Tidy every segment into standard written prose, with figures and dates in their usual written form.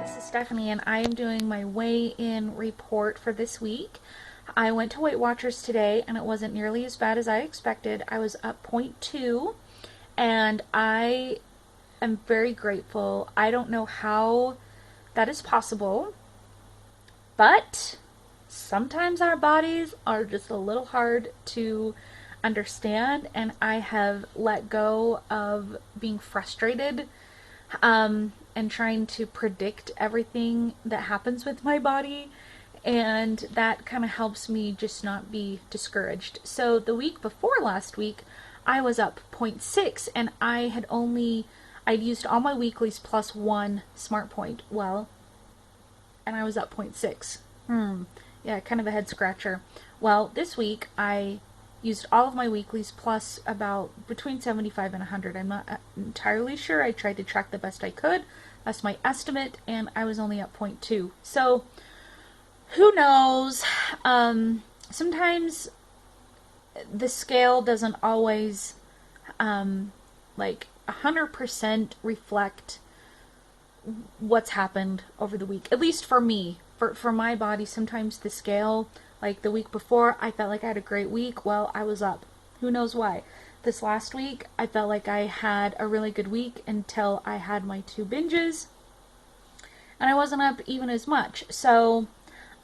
This is Stephanie, and I am doing my weigh-in report for this week. I went to Weight Watchers today, and it wasn't nearly as bad as I expected. I was up 0.2, and I am very grateful. I don't know how that is possible, but sometimes our bodies are just a little hard to understand, and I have let go of being frustrated and trying to predict everything that happens with my body. And that kind of helps me just not be discouraged. So the week before last week, I was up 0.6, and I'd used all my weeklies plus one smart point. Well, and I was up 0.6. Yeah, kind of a head scratcher. Well, this week I used all of my weeklies plus about between 75 and 100. I'm not entirely sure. I tried to track the best I could. That's my estimate, and I was only up 0.2. So, who knows? Sometimes the scale doesn't always like 100% reflect what's happened over the week. At least for me. For my body, sometimes the scale, like the week before, I felt like I had a great week. Well, I was up. Who knows why? This last week, I felt like I had a really good week until I had my 2 binges, and I wasn't up even as much. So,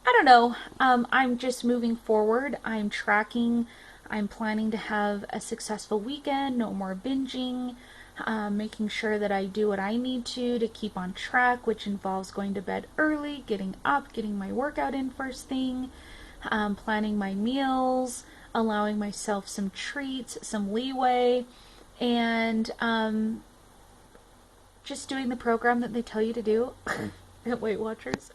I don't know. I'm just moving forward. I'm tracking. I'm planning to have a successful weekend, no more binging, making sure that I do what I need to keep on track, which involves going to bed early, getting up, getting my workout in first thing, planning my meals, allowing myself some treats, some leeway, and just doing the program that they tell you to do at Weight Watchers.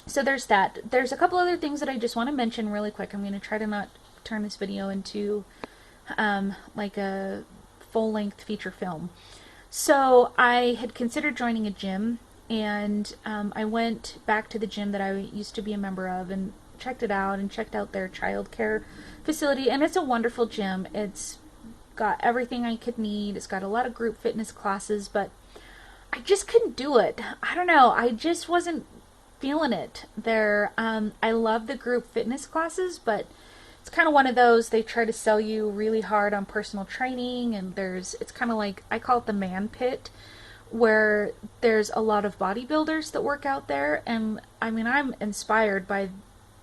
So there's that. There's a couple other things that I just want to mention really quick. I'm going to try to not turn this video into like a full-length feature film. So I had considered joining a gym, and I went back to the gym that I used to be a member of and checked it out and checked out their childcare facility, and it's a wonderful gym. It's got everything I could need. It's got a lot of group fitness classes, but I just couldn't do it. I don't know. I just wasn't feeling it there. I love the group fitness classes, but it's kind of one of those, they try to sell you really hard on personal training, and it's kind of like, I call it the man pit, where there's a lot of bodybuilders that work out there, and I mean, I'm inspired by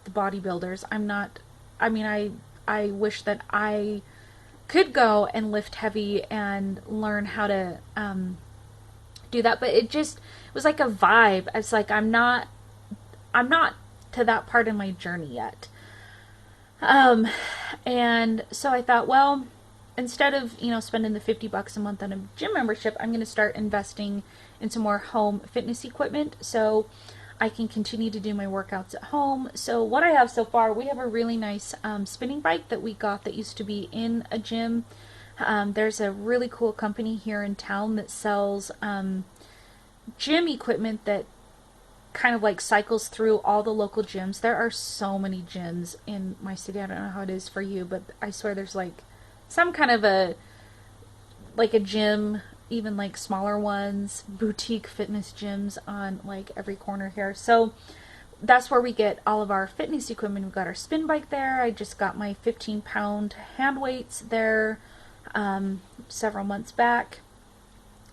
the bodybuilders. I wish that I could go and lift heavy and learn how to do that, but it was like a vibe. It's like I'm not to that part in my journey yet. And so I thought, well, instead of, spending the $50 a month on a gym membership, I'm going to start investing in some more home fitness equipment so I can continue to do my workouts at home. So what I have so far, we have a really nice spinning bike that we got that used to be in a gym. There's a really cool company here in town that sells gym equipment that kind of like cycles through all the local gyms. There are so many gyms in my city. I don't know how it is for you, but I swear there's like some kind of a gym, even like smaller ones, boutique fitness gyms on like every corner here. So that's where we get all of our fitness equipment. We've got our spin bike there. I just got my 15-pound hand weights there several months back.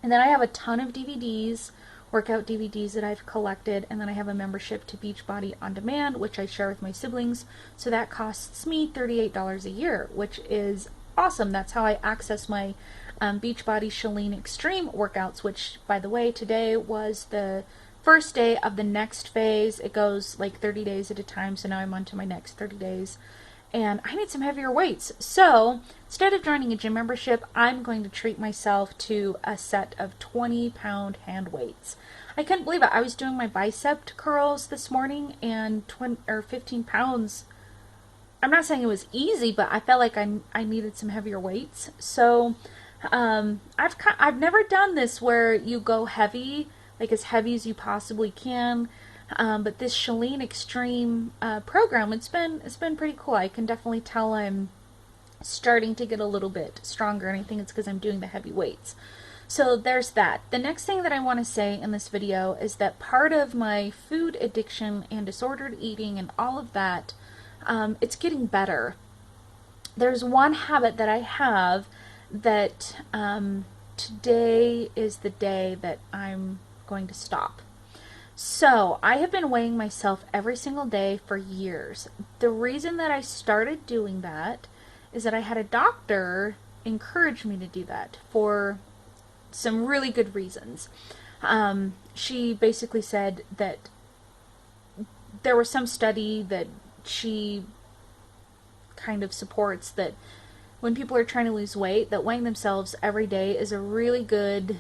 And then I have a ton of DVDs, workout DVDs that I've collected, and then I have a membership to Beachbody On Demand, which I share with my siblings. So that costs me $38 a year, which is awesome. That's how I access my Beachbody Chalene Extreme workouts, which, by the way, today was the first day of the next phase. It goes like 30 days at a time, so now I'm on to my next 30 days. And I need some heavier weights. So instead of joining a gym membership, I'm going to treat myself to a set of 20-pound hand weights. I couldn't believe it. I was doing my bicep curls this morning, and 15 pounds. I'm not saying it was easy, but I felt like I needed some heavier weights. So I've never done this where you go heavy, like as heavy as you possibly can. But this Chalene Extreme program, it's been pretty cool. I can definitely tell I'm starting to get a little bit stronger, and I think it's because I'm doing the heavy weights. So there's that. The next thing that I want to say in this video is that part of my food addiction and disordered eating and all of that, it's getting better. There's one habit that I have that today is the day that I'm going to stop. So I have been weighing myself every single day for years. The reason that I started doing that is that I had a doctor encourage me to do that for some really good reasons. She basically said that there was some study that she kind of supports that when people are trying to lose weight, that weighing themselves every day is a really good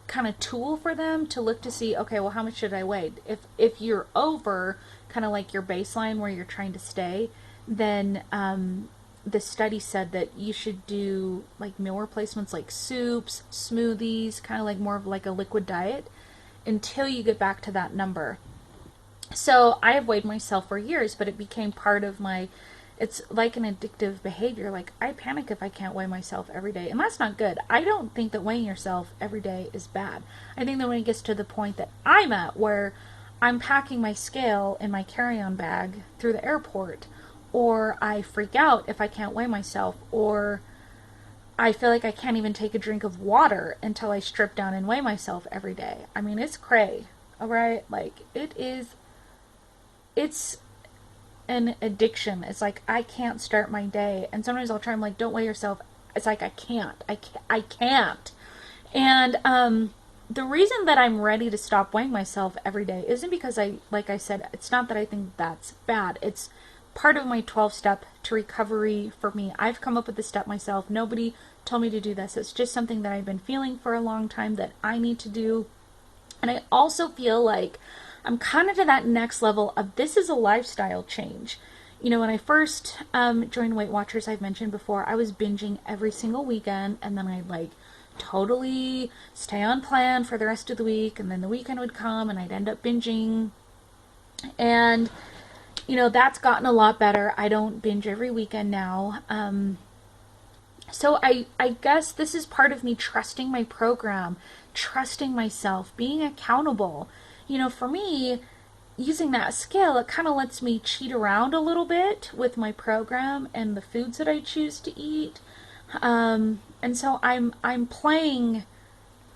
kind of tool for them to look to see, okay, well, how much should I weigh? If you're over kind of like your baseline where you're trying to stay, then the study said that you should do like meal replacements like soups, smoothies, kind of like more of like a liquid diet until you get back to that number. So I have weighed myself for years, but it became part of my, it's like an addictive behavior. Like I panic if I can't weigh myself every day, and that's not good. I don't think that weighing yourself every day is bad. I think that when it gets to the point that I'm at where I'm packing my scale in my carry-on bag through the airport, or I freak out if I can't weigh myself, or I feel like I can't even take a drink of water until I strip down and weigh myself every day. I mean, it's cray, alright? Like, it's an addiction. It's like, I can't start my day, and sometimes I'll try, I'm like, don't weigh yourself. It's like, I can't. And, the reason that I'm ready to stop weighing myself every day isn't because like I said, it's not that I think that's bad. It's part of my 12-step to recovery for me. I've come up with this step myself. Nobody told me to do this. It's just something that I've been feeling for a long time that I need to do. And I also feel like I'm kind of to that next level of this is a lifestyle change. You know, when I first joined Weight Watchers, I've mentioned before, I was binging every single weekend, and then I'd like totally stay on plan for the rest of the week, and then the weekend would come and I'd end up binging. And you know, that's gotten a lot better. I don't binge every weekend now. So I guess this is part of me trusting my program, trusting myself, being accountable. You know, for me, using that scale, it kind of lets me cheat around a little bit with my program and the foods that I choose to eat. And so I'm playing,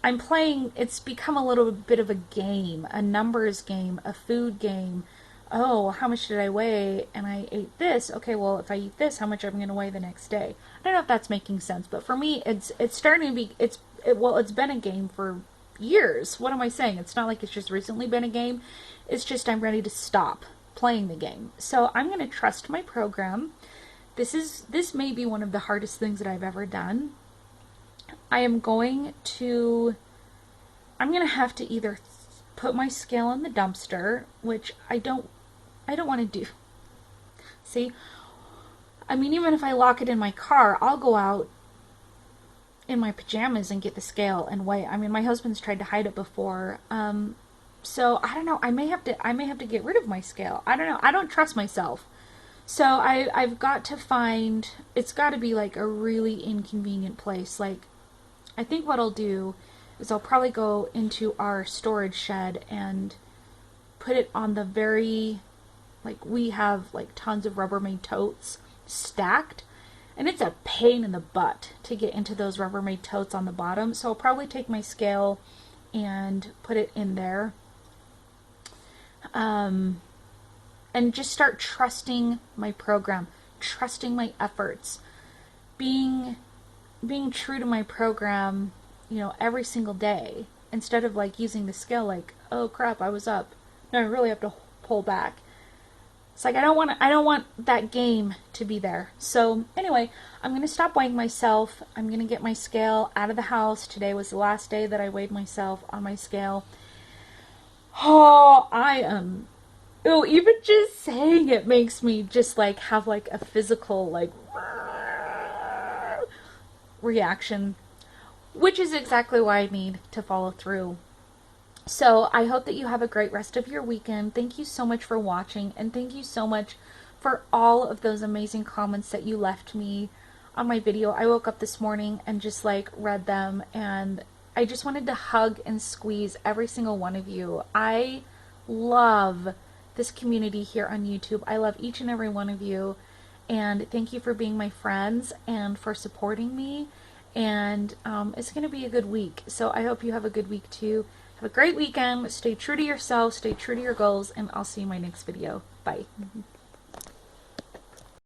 it's become a little bit of a game, a numbers game, a food game. Oh, how much did I weigh? And I ate this. Okay, well, if I eat this, how much am I going to weigh the next day? I don't know if that's making sense, but for me, it's starting to be, it's been a game for years. What am I saying? It's not like it's just recently been a game. It's just I'm ready to stop playing the game. So I'm going to trust my program. This may be one of the hardest things that I've ever done. I'm going to have to either put my scale in the dumpster, which I don't want to do. See, I mean, even if I lock it in my car, I'll go out in my pajamas and get the scale and weigh. I mean, my husband's tried to hide it before. So I don't know. I may have to get rid of my scale. I don't know. I don't trust myself. So I've got to find, it's got to be like a really inconvenient place. Like, I think what I'll do is I'll probably go into our storage shed and put it on the very, like, we have like tons of Rubbermaid totes stacked, and it's a pain in the butt to get into those Rubbermaid totes on the bottom. So I'll probably take my scale and put it in there, and just start trusting my program, trusting my efforts, being true to my program, you know, every single day, instead of like using the scale like, oh crap, I was up. No, I really have to pull back. It's like I don't want that game to be there. So anyway, I'm going to stop weighing myself. I'm going to get my scale out of the house. Today was the last day that I weighed myself on my scale. Oh, even just saying it makes me just like have like a physical like reaction, which is exactly why I need to follow through. So I hope that you have a great rest of your weekend. Thank you so much for watching, and thank you so much for all of those amazing comments that you left me on my video. I woke up this morning and just like read them, and I just wanted to hug and squeeze every single one of you. I love this community here on YouTube. I love each and every one of you, and thank you for being my friends and for supporting me. And it's going to be a good week, so I hope you have a good week too. Have a great weekend. Stay true to yourself, stay true to your goals, and I'll see you in my next video. Bye.